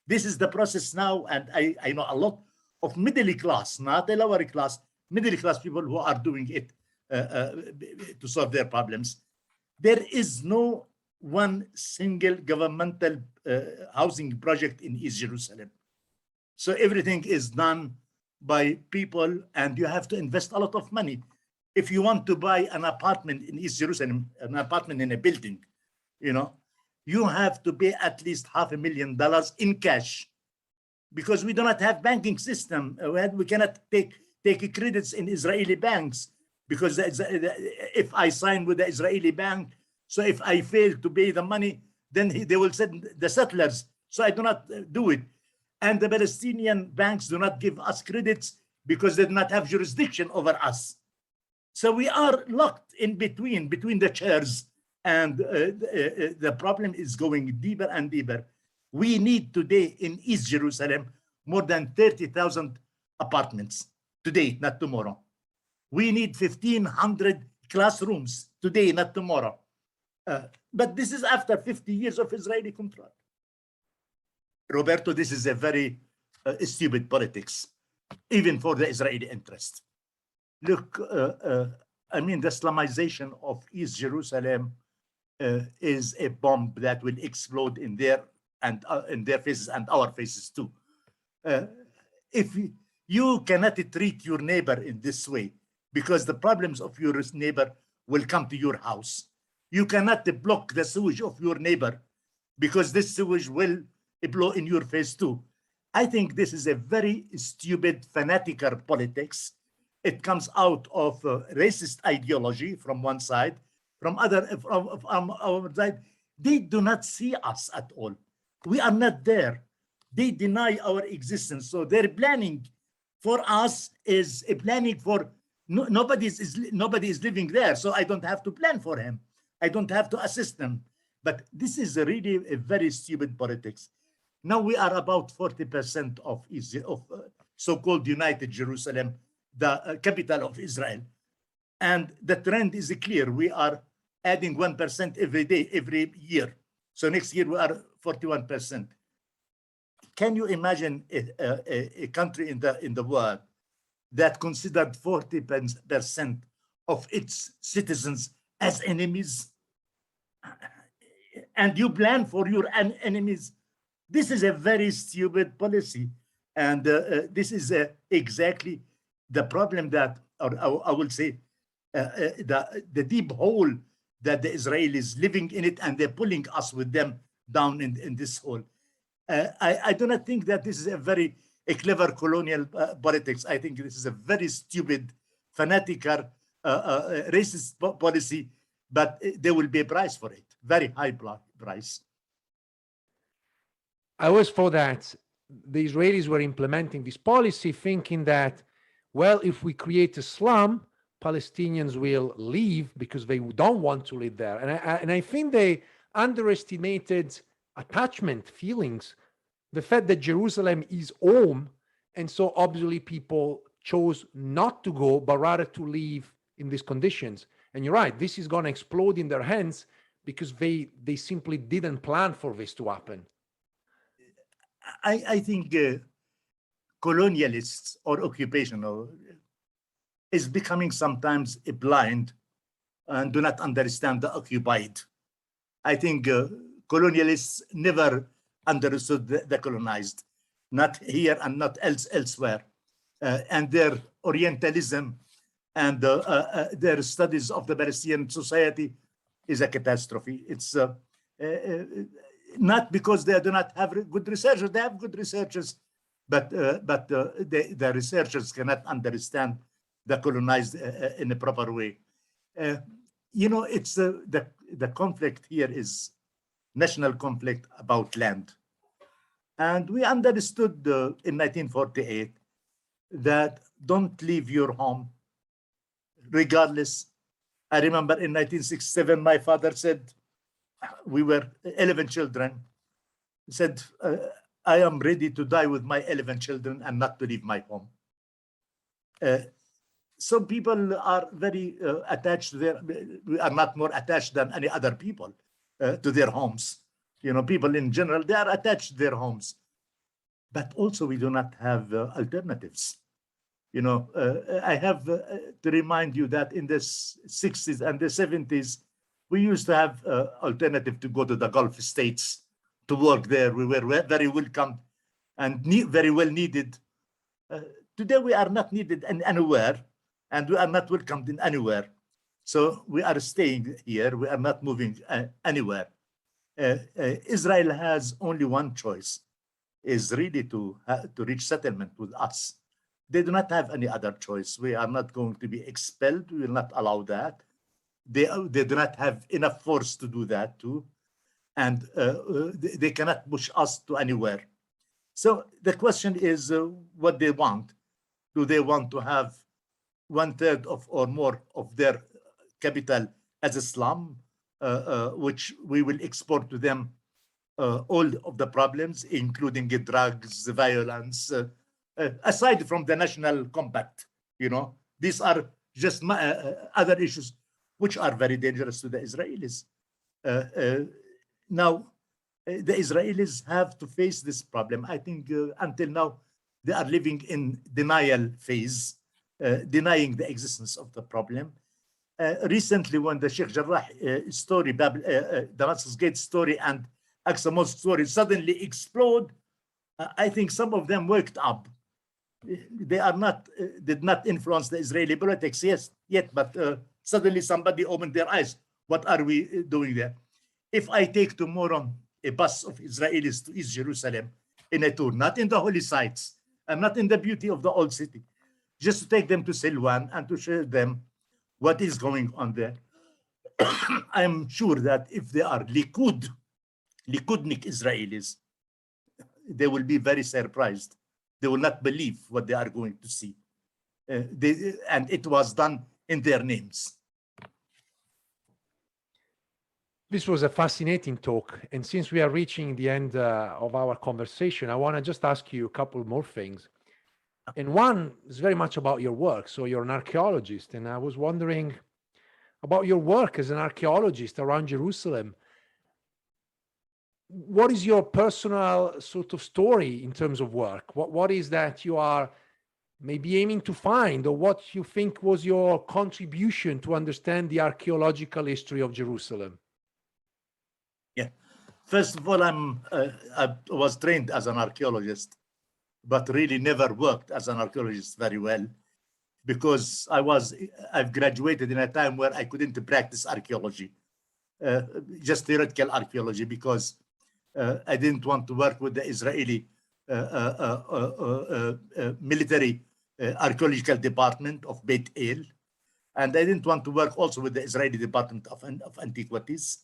This is the process now, and I know a lot of middle class, not a lower class, middle class people who are doing it to solve their problems. There is no one single governmental housing project in East Jerusalem. So everything is done by people, and you have to invest a lot of money. If you want to buy an apartment in East Jerusalem, an apartment in a building, you have to pay at least $500,000 in cash, because we do not have banking system. We cannot take credits in Israeli banks, because if I sign with the Israeli bank, so if I fail to pay the money, then they will send the settlers. So I do not do it. And the Palestinian banks do not give us credits because they do not have jurisdiction over us. So we are locked in between the chairs, and the problem is going deeper and deeper. We need today in East Jerusalem more than 30,000 apartments today, not tomorrow. We need 1,500 classrooms today, not tomorrow. But this is after 50 years of Israeli control. Roberto, this is a very stupid politics, even for the Israeli interest. Look, the Islamization of East Jerusalem is a bomb that will explode in their faces and our faces too. If you cannot treat your neighbor in this way, because the problems of your neighbor will come to your house. You cannot block the sewage of your neighbor, because this sewage will blow in your face too. I think this is a very stupid, fanatical politics. It comes out of racist ideology from one side, from our side. They do not see us at all. We are not there. They deny our existence. So their planning for us is a planning for nobody is living there. So I don't have to plan for him. I don't have to assist them. But this is really a very stupid politics. Now we are about 40% of so-called United Jerusalem, the capital of Israel. And the trend is clear. We are adding 1% every day, every year. So next year we are 41%. Can you imagine a country in the world that considered 40% of its citizens as enemies? And you plan for your enemies? This is a very stupid policy. And this is exactly the problem that, or I will say, the deep hole that the Israelis living in it, and they're pulling us with them down in this hole. I do not think that this is a clever colonial politics. I think this is a very stupid, fanatical, racist policy, but there will be a price for it, very high price. I always thought that the Israelis were implementing this policy thinking that, well, if we create a slum, Palestinians will leave because they don't want to live there. And I think they underestimated attachment feelings, the fact that Jerusalem is home. And so obviously people chose not to go, but rather to live in these conditions. And you're right, this is going to explode in their hands because they simply didn't plan for this to happen. I think colonialists or occupational is becoming sometimes blind and do not understand the occupied. I think colonialists never understood the colonized, not here and not elsewhere. And their Orientalism and their studies of the Palestinian society is a catastrophe. It's not because they do not have good researchers. They have good researchers, but the researchers cannot understand the colonized in a proper way. It's the conflict here is national conflict about land. And we understood in 1948 that don't leave your home regardless. I remember in 1967, my father said, we were 11 children, said, I am ready to die with my 11 children and not to leave my home. some people are very attached to their, we are not more attached than any other people to their homes. You know, people in general, they are attached to their homes. But also we do not have alternatives. You know, I have to remind you that in the 60s and the 70s, we used to have alternative to go to the Gulf states to work there. We were very welcome and very well needed. Today, we are not needed anywhere, and we are not welcomed in anywhere. So we are staying here. We are not moving anywhere. Israel has only one choice, is really to reach settlement with us. They do not have any other choice. We are not going to be expelled. We will not allow that. They do not have enough force to do that too. And they cannot push us to anywhere. So the question is what they want. Do they want to have 1/3 of or more of their capital as a slum, which we will export to them all of the problems, including drugs, violence, aside from the national compact? You know, these are just other issues which are very dangerous to the Israelis. Now, the Israelis have to face this problem. I think until now, they are living in denial phase, denying the existence of the problem. Recently, when the Sheik Jarrah story, Damascus Gate story and Aqsa Mosque story suddenly explode, I think some of them waked up. They are not, did not influence the Israeli politics yet, but suddenly somebody opened their eyes. What are we doing there? If I take tomorrow a bus of Israelis to East Jerusalem in a tour, not in the holy sites and not in the beauty of the old city, just to take them to Silwan and to show them what is going on there, I am sure that if they are Likudnik Israelis, they will be very surprised. They will not believe what they are going to see. And it was done in their names. This was a fascinating talk. And since we are reaching the end of our conversation, I want to just ask you a couple more things. And one is very much about your work. So you're an archaeologist, and I was wondering about your work as an archaeologist around Jerusalem. What is your personal sort of story in terms of work? What is that you are maybe aiming to find, or what you think was your contribution to understand the archaeological history of Jerusalem? Yeah, first of all, I was trained as an archaeologist, but really never worked as an archaeologist very well, because I've graduated in a time where I couldn't practice archaeology, just theoretical archaeology, because I didn't want to work with the Israeli military archaeological department of Beit El, and I didn't want to work also with the Israeli Department of Antiquities.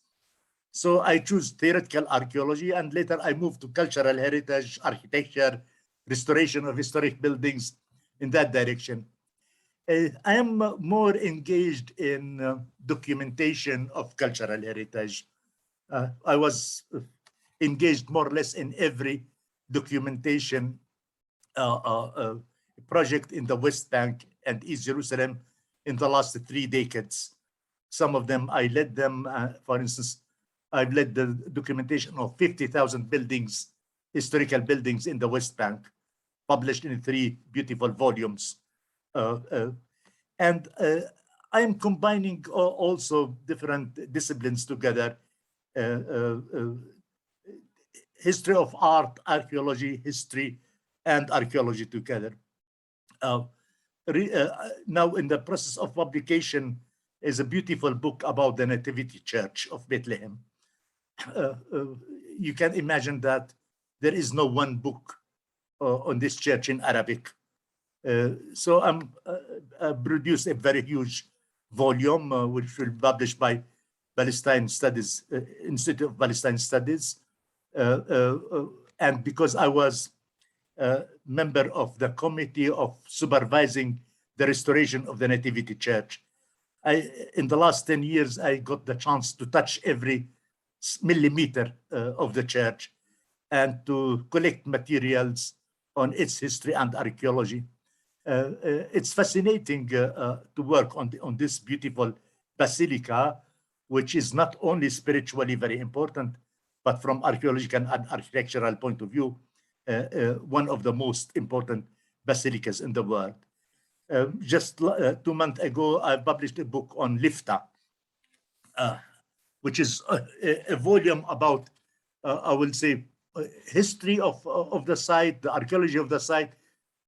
So I chose theoretical archaeology, and later I moved to cultural heritage, architecture, restoration of historic buildings in that direction. I am more engaged in documentation of cultural heritage. I was engaged more or less in every documentation project in the West Bank and East Jerusalem in the last 3 decades. Some of them I led them. For instance, I've led the documentation of 50,000 buildings, historical buildings in the West Bank, published in 3 beautiful volumes. And I am combining also different disciplines together. History of art, archaeology, history, and archaeology together. Now in the process of publication is a beautiful book about the Nativity Church of Bethlehem. You can imagine that there is no one book on this church in Arabic. So I produced a very huge volume, which will be published by Palestine Studies, Institute of Palestine Studies. And because I was a member of the committee of supervising the restoration of the Nativity Church, in the last 10 years, I got the chance to touch every millimeter of the church and to collect materials on its history and archaeology. It's fascinating to work on this beautiful basilica, which is not only spiritually very important, but from archaeological and architectural point of view, one of the most important basilicas in the world. Just 2 months ago, I published a book on Lifta, which is a volume about, I will say, history of the site, the archaeology of the site,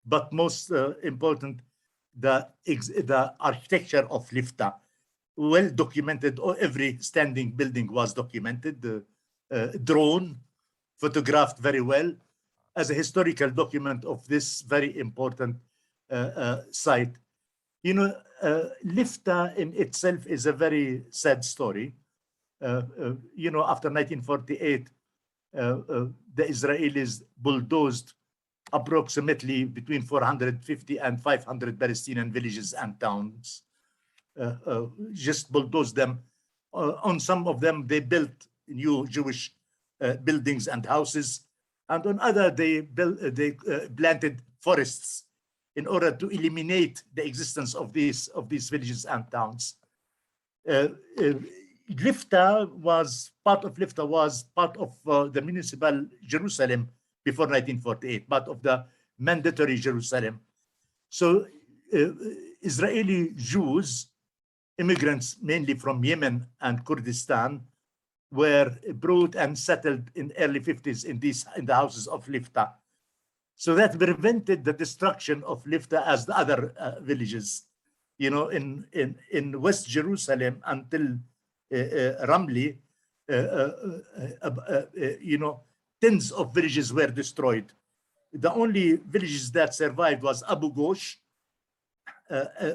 but most important, the architecture of Lifta. Well documented, every standing building was documented, drawn, photographed very well, as a historical document of this very important site. You know, Lifta in itself is a very sad story. You know, after 1948, the Israelis bulldozed approximately between 450 and 500 Palestinian villages and towns. Just bulldozed them. On some of them, they built new Jewish buildings and houses, and on other they planted forests in order to eliminate the existence of these villages and towns. Lifta was part of the municipal Jerusalem before 1948, part of the mandatory Jerusalem. So Israeli Jews, immigrants mainly from Yemen and Kurdistan, were brought and settled in early 50s in the houses of Lifta. So that prevented the destruction of Lifta as the other villages. You know, in West Jerusalem until Ramli, you know, tens of villages were destroyed. The only villages that survived was Abu Ghosh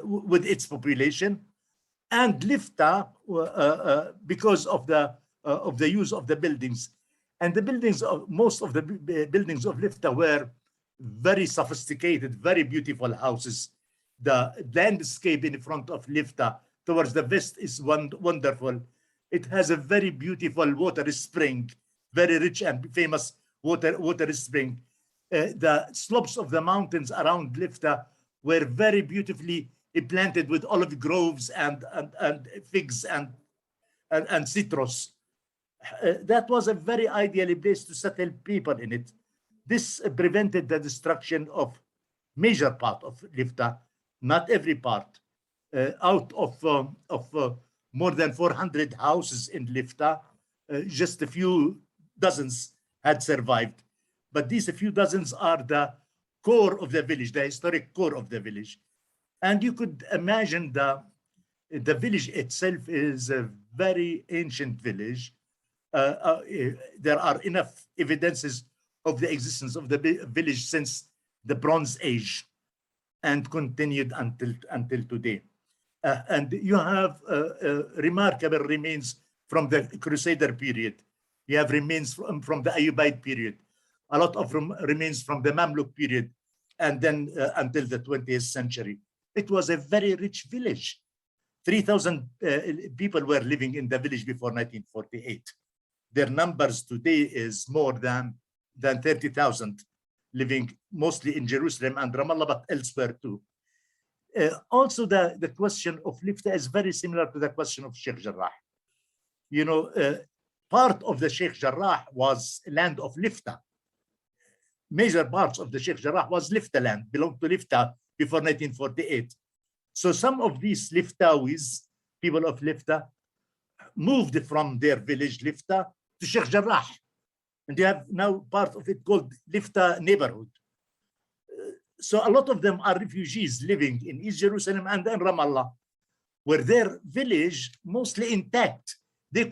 with its population, and Lifta because of the use of the buildings. And the buildings of most of the buildings of Lifta were very sophisticated, very beautiful houses. The landscape in front of Lifta towards the west is wonderful. It has a very beautiful water spring, very rich and famous water spring. The slopes of the mountains around Lifta were very beautifully planted with olive groves and figs and citrus. That was a very ideal place to settle people in it. This prevented the destruction of major part of Lifta, not every part. Out of more than 400 houses in Lifta, just a few dozens had survived. But these few dozens are the core of the village, the historic core of the village. And you could imagine the village itself is a very ancient village. There are enough evidences of the existence of the village since the Bronze Age and continued until today. And you have remarkable remains from the Crusader period. You have remains from the Ayyubite period. A lot of remains from the Mamluk period, and then until the 20th century. It was a very rich village. 3,000 people were living in the village before 1948. Their numbers today is more than 30,000 living mostly in Jerusalem and Ramallah, but elsewhere too. Also, the question of Lifta is very similar to the question of Sheik Jarrah. You know, part of the Sheik Jarrah was land of Lifta. Major parts of the Sheik Jarrah was Lifta land, belonged to Lifta before 1948. So some of these Liftawis, people of Lifta, moved from their village Lifta to Sheik Jarrah. And they have now part of it called Lifta neighborhood. So a lot of them are refugees living in East Jerusalem and in Ramallah, where their village mostly intact. They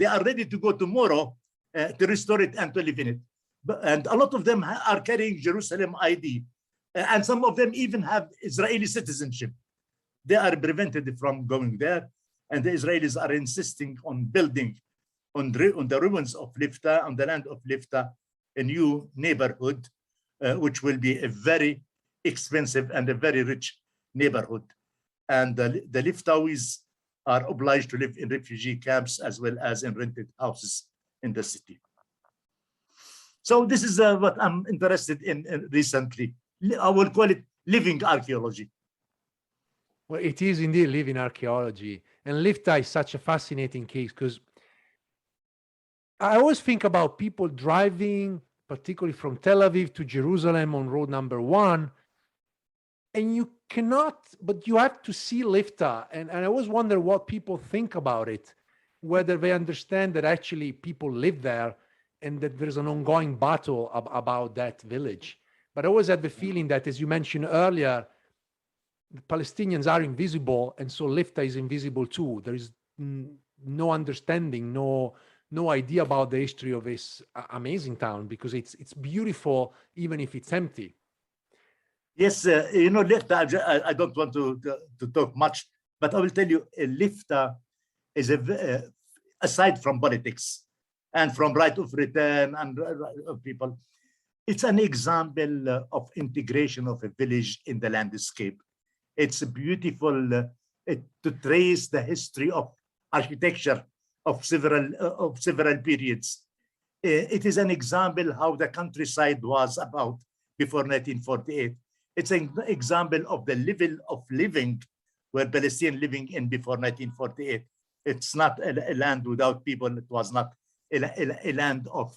are ready to go tomorrow to restore it and to live in it. And a lot of them are carrying Jerusalem ID. And some of them even have Israeli citizenship. They are prevented from going there. And the Israelis are insisting on building on the ruins of Lifta, on the land of Lifta, a new neighborhood, which will be a very expensive and a very rich neighborhood. And the Liftawis are obliged to live in refugee camps as well as in rented houses in the city. So this is what I'm interested in recently. I will call it living archaeology. Well, it is indeed living archaeology. And Lifta is such a fascinating case because I always think about people driving, particularly from Tel Aviv to Jerusalem on road number 1, and you cannot, but you have to see Lifta. And I always wonder what people think about it, whether they understand that actually people live there and that there's an ongoing battle about that village. But I always had the feeling that, as you mentioned earlier, the Palestinians are invisible, and so Lifta is invisible too. There is no understanding, no idea about the history of this amazing town, because it's beautiful even if it's empty. Yes, Lifta, I don't want to talk much, but I will tell you, Lifta is aside from politics and from right of return and of people, it's an example of integration of a village in the landscape. It's beautiful to trace the history of architecture of several periods. It is an example how the countryside was about before 1948. It's an example of the level of living where Palestinians living in before 1948. It's not a land without people. It was not a land of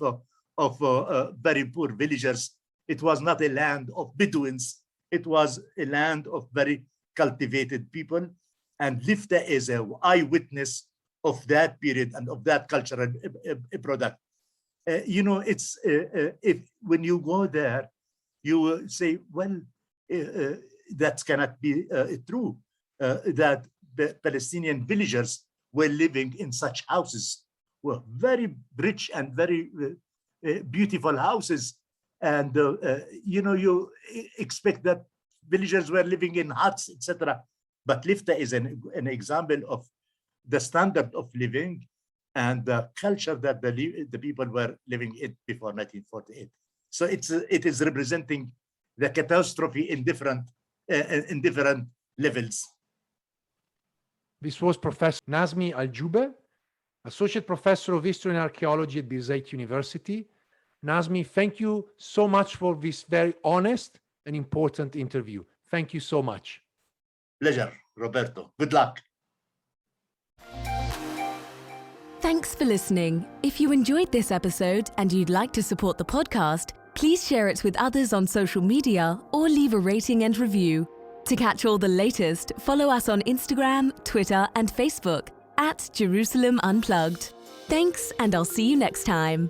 very poor villagers. It was not a land of Bedouins. It was a land of very cultivated people. And Lifta is an eyewitness of that period and of that cultural product. It's if when you go there, you will say, well, that cannot be true, that the Palestinian villagers were living in such houses, were very rich and very beautiful houses. And, you expect that villagers were living in huts, etc. But Lifta is an example of the standard of living and the culture that the people were living in before 1948. So it is representing the catastrophe in different levels. This was Professor Nazmi al Jubeh, Associate Professor of History and Archaeology at Birzeit University. Nazmi, thank you so much for this very honest and important interview. Thank you so much. Pleasure, Roberto. Good luck. Thanks for listening. If you enjoyed this episode and you'd like to support the podcast, please share it with others on social media or leave a rating and review. To catch all the latest, follow us on Instagram, Twitter, and Facebook at Jerusalem Unplugged. Thanks, and I'll see you next time.